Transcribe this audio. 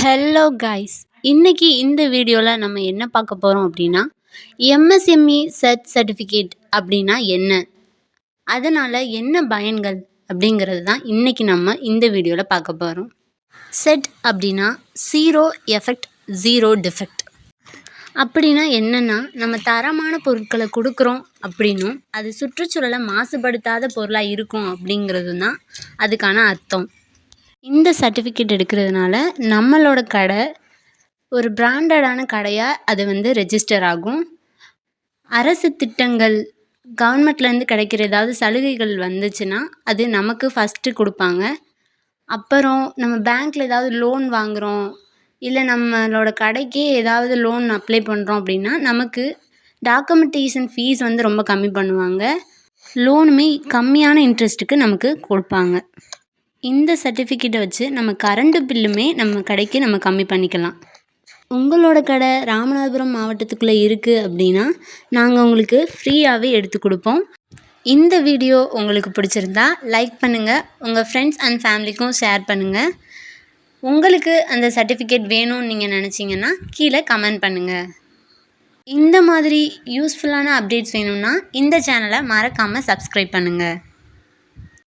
Hello guys, இன்னைக்கு இந்த வீடியோவில் நம்ம என்ன பார்க்க போகிறோம் அப்படின்னா, எம்எஸ்எம்இ செட் சர்டிஃபிகேட் அப்படின்னா என்ன, அதனால் என்ன பயன்கள் அப்படிங்கிறது தான் இன்னைக்கு நம்ம இந்த வீடியோவில் பார்க்க போகிறோம். செட் அப்படின்னா ஜீரோ எஃபெக்ட் ஜீரோ டிஃபெக்ட். அப்படின்னா என்னென்னா, நம்ம தரமான பொருட்களை கொடுக்குறோம் அப்படின்னும் அது சுற்றுச்சூழலை மாசுபடுத்தாத பொருளாக இருக்கும் அப்படிங்கிறது தான் அதுக்கான அர்த்தம். இந்த சர்டிஃபிகேட் எடுக்கிறதுனால நம்மளோட கடை ஒரு பிராண்டடான கடையாக அது ரெஜிஸ்டர் ஆகும். அரசு திட்டங்கள் கவர்மெண்ட்லேருந்து கிடைக்கிற ஏதாவது சலுகைகள் வந்துச்சுன்னா அது நமக்கு ஃபஸ்ட்டு கொடுப்பாங்க. அப்புறம் நம்ம பேங்க்கில் ஏதாவது லோன் வாங்குகிறோம், இல்லை நம்மளோட கடைக்கே ஏதாவது லோன் அப்ளை பண்ணுறோம் அப்படின்னா நமக்கு டாக்குமெண்டேஷன் ஃபீஸ் ரொம்ப கம்மி பண்ணுவாங்க. லோனுமே கம்மியான இன்ட்ரெஸ்ட்டுக்கு நமக்கு கொடுப்பாங்க. இந்த சர்டிஃபிகேட்டை வச்சு நம்ம கரண்ட் பில்லுமே நம்ம கடைக்கு நம்ம கம்மி பண்ணிக்கலாம். உங்களோட கடை ராமநாதபுரம் மாவட்டத்துக்குள்ளே இருக்குது அப்படின்னா நாங்கள் உங்களுக்கு ஃப்ரீயாகவே எடுத்து கொடுப்போம். இந்த வீடியோ உங்களுக்கு பிடிச்சிருந்தா லைக் பண்ணுங்கள், உங்கள் ஃப்ரெண்ட்ஸ் அண்ட் ஃபேமிலிக்கும் ஷேர் பண்ணுங்கள். உங்களுக்கு அந்த சர்டிஃபிகேட் வேணும்னு நீங்கள் நினச்சிங்கன்னா கீழே கமெண்ட் பண்ணுங்கள். இந்த மாதிரி யூஸ்ஃபுல்லான அப்டேட்ஸ் வேணும்னா இந்த சேனலை மறக்காமல் சப்ஸ்கிரைப் பண்ணுங்கள்.